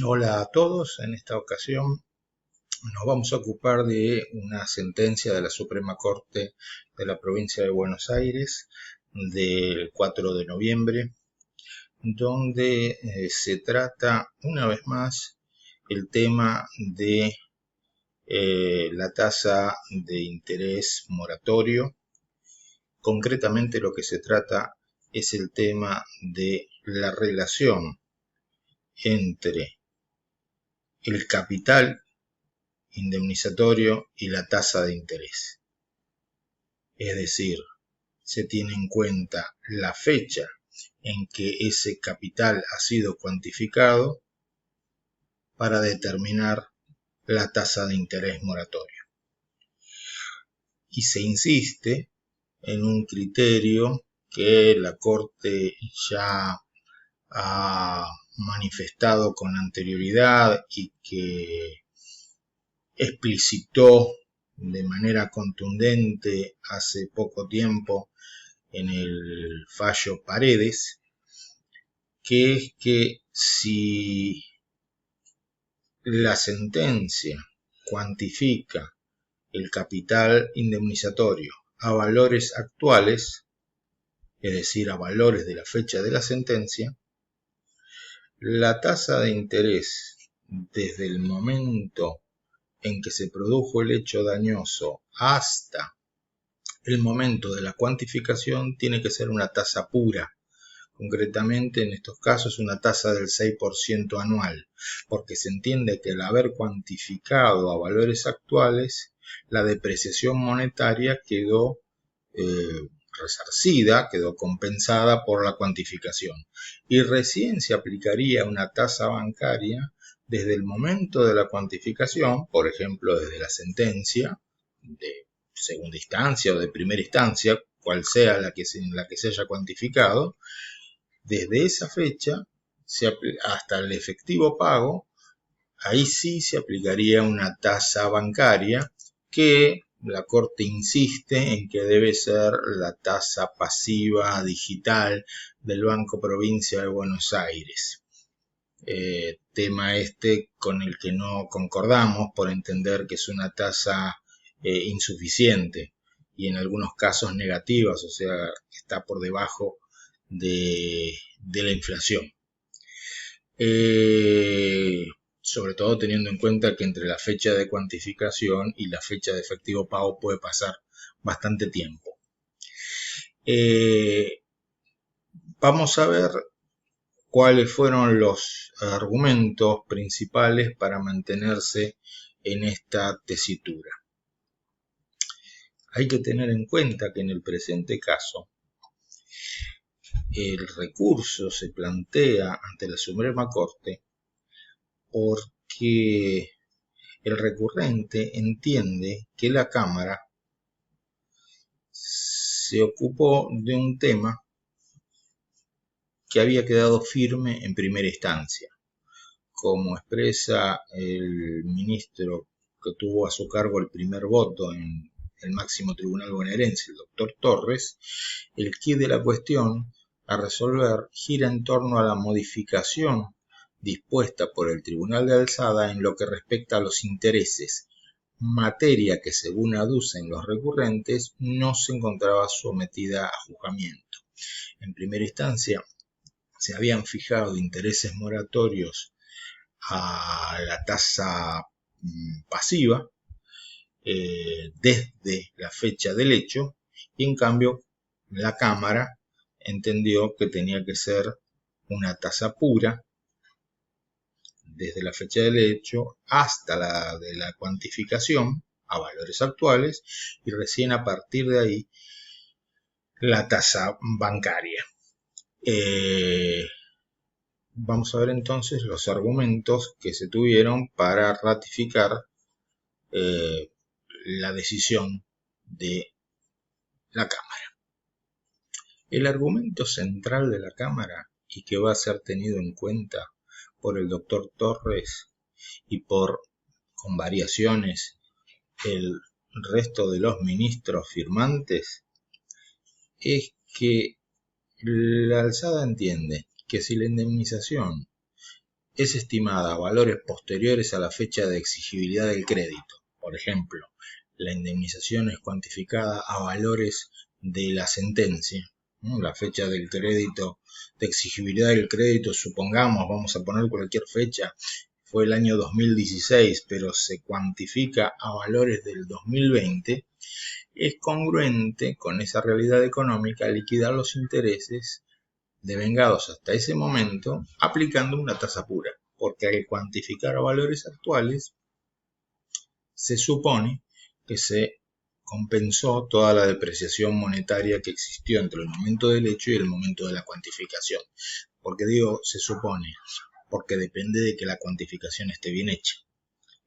Hola a todos, en esta ocasión nos vamos a ocupar de una sentencia de la Suprema Corte de la Provincia de Buenos Aires del 4 de noviembre, donde se trata una vez más el tema de la tasa de interés moratorio. Concretamente lo que se trata es el tema de la relación entre el capital indemnizatorio y la tasa de interés. Es decir, se tiene en cuenta la fecha en que ese capital ha sido cuantificado para determinar la tasa de interés moratorio. Y se insiste en un criterio que la Corte ya ha manifestado con anterioridad y que explicitó de manera contundente hace poco tiempo en el fallo Paredes, que es que si la sentencia cuantifica el capital indemnizatorio a valores actuales, es decir, a valores de la fecha de la sentencia, la tasa de interés desde el momento en que se produjo el hecho dañoso hasta el momento de la cuantificación tiene que ser una tasa pura. Concretamente, en estos casos, una tasa del 6% anual, porque se entiende que al haber cuantificado a valores actuales, la depreciación monetaria quedó resarcida, quedó compensada por la cuantificación. Y recién se aplicaría una tasa bancaria desde el momento de la cuantificación, por ejemplo, desde la sentencia de segunda instancia o de primera instancia, cual sea la que se haya cuantificado, desde esa fecha hasta el efectivo pago, ahí sí se aplicaría una tasa bancaria que la Corte insiste en que debe ser la tasa pasiva digital del Banco Provincia de Buenos Aires. Tema este con el que no concordamos por entender que es una tasa insuficiente y en algunos casos negativas, o sea, está por debajo de la inflación. Sobre todo teniendo en cuenta que entre la fecha de cuantificación y la fecha de efectivo pago puede pasar bastante tiempo. Vamos a ver cuáles fueron los argumentos principales para mantenerse en esta tesitura. Hay que tener en cuenta que en el presente caso el recurso se plantea ante la Suprema Corte porque el recurrente entiende que la Cámara se ocupó de un tema que había quedado firme en primera instancia. Como expresa el ministro que tuvo a su cargo el primer voto en el máximo tribunal bonaerense, el doctor Torres, el quid de la cuestión a resolver gira en torno a la modificación dispuesta por el Tribunal de Alzada en lo que respecta a los intereses, materia que según aducen los recurrentes no se encontraba sometida a juzgamiento. En primera instancia se habían fijado intereses moratorios a la tasa pasiva desde la fecha del hecho y en cambio la Cámara entendió que tenía que ser una tasa pura desde la fecha del hecho hasta la de la cuantificación a valores actuales y recién a partir de ahí la tasa bancaria. Vamos a ver entonces los argumentos que se tuvieron para ratificar la decisión de la Cámara. El argumento central de la Cámara y que va a ser tenido en cuenta por el doctor Torres y con variaciones, el resto de los ministros firmantes, es que la Alzada entiende que si la indemnización es estimada a valores posteriores a la fecha de exigibilidad del crédito. Por ejemplo, la indemnización es cuantificada a valores de la sentencia, ¿no? La fecha del crédito, de exigibilidad del crédito, supongamos, vamos a poner cualquier fecha, fue el año 2016, pero se cuantifica a valores del 2020, es congruente con esa realidad económica liquidar los intereses devengados hasta ese momento aplicando una tasa pura, porque al cuantificar a valores actuales se supone que se compensó toda la depreciación monetaria que existió entre el momento del hecho y el momento de la cuantificación. ¿Por qué digo se supone? Porque depende de que la cuantificación esté bien hecha.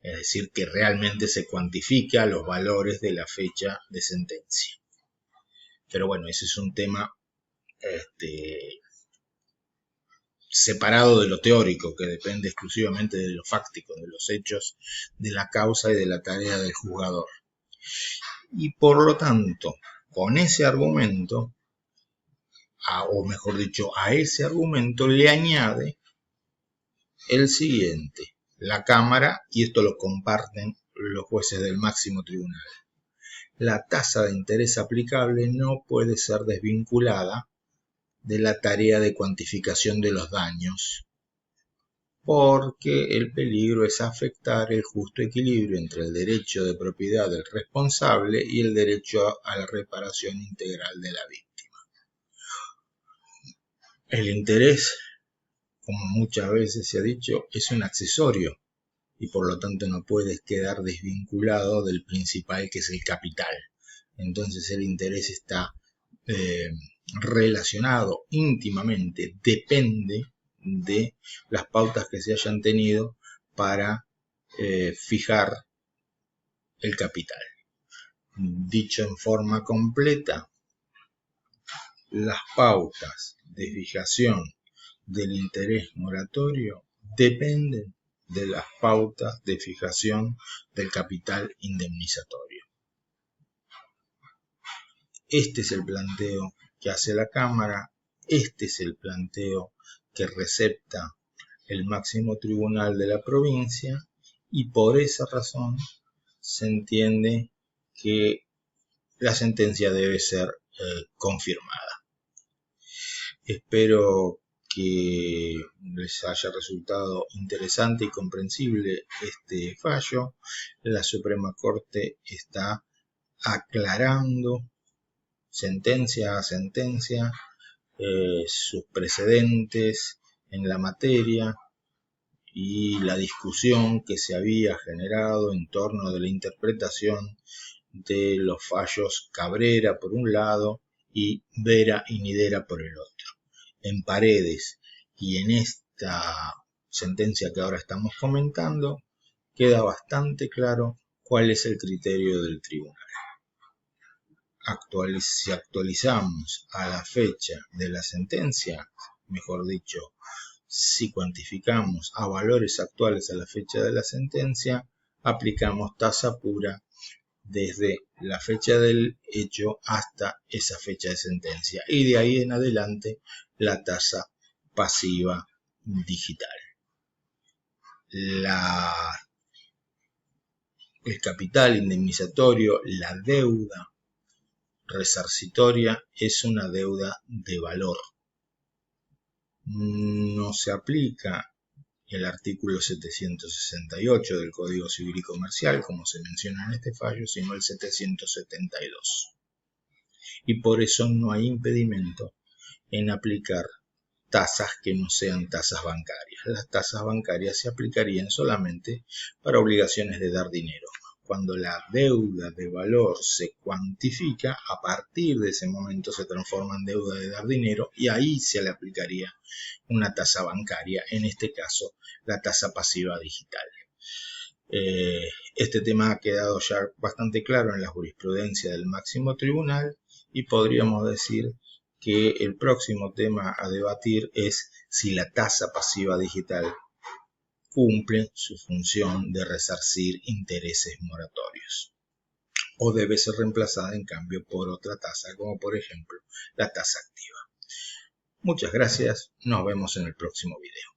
Es decir, que realmente se cuantifica los valores de la fecha de sentencia. Pero bueno, ese es un tema separado de lo teórico, que depende exclusivamente de lo fáctico, de los hechos, de la causa y de la tarea del juzgador. Y por lo tanto, con ese argumento, o mejor dicho, a ese argumento le añade el siguiente. La Cámara, y esto lo comparten los jueces del máximo tribunal, la tasa de interés aplicable no puede ser desvinculada de la tarea de cuantificación de los daños, porque el peligro es afectar el justo equilibrio entre el derecho de propiedad del responsable y el derecho a la reparación integral de la víctima. El interés, como muchas veces se ha dicho, es un accesorio y por lo tanto no puede quedar desvinculado del principal, que es el capital. Entonces el interés está relacionado íntimamente, depende de las pautas que se hayan tenido para fijar el capital. Dicho en forma completa, las pautas de fijación del interés moratorio dependen de las pautas de fijación del capital indemnizatorio. Este es el planteo que hace la Cámara, este es el planteo que recepta el máximo tribunal de la provincia y por esa razón se entiende que la sentencia debe ser confirmada. Espero que les haya resultado interesante y comprensible este fallo. La Suprema Corte está aclarando sentencia a sentencia sus precedentes en la materia y la discusión que se había generado en torno de la interpretación de los fallos Cabrera por un lado y Vera y Nidera por el otro. En Paredes y en esta sentencia que ahora estamos comentando queda bastante claro cuál es el criterio del tribunal. Si actualizamos a la fecha de la sentencia, mejor dicho, si cuantificamos a valores actuales a la fecha de la sentencia, aplicamos tasa pura desde la fecha del hecho hasta esa fecha de sentencia y de ahí en adelante la tasa pasiva digital. El capital indemnizatorio, la deuda resarcitoria es una deuda de valor. No se aplica el artículo 768 del Código Civil y Comercial, como se menciona en este fallo, sino el 772. Y por eso no hay impedimento en aplicar tasas que no sean tasas bancarias. Las tasas bancarias se aplicarían solamente para obligaciones de dar dinero. Cuando la deuda de valor se cuantifica, a partir de ese momento se transforma en deuda de dar dinero y ahí se le aplicaría una tasa bancaria, en este caso la tasa pasiva digital. Este tema ha quedado ya bastante claro en la jurisprudencia del máximo tribunal y podríamos decir que el próximo tema a debatir es si la tasa pasiva digital cumple su función de resarcir intereses moratorios o debe ser reemplazada en cambio por otra tasa, como por ejemplo la tasa activa. Muchas gracias, nos vemos en el próximo video.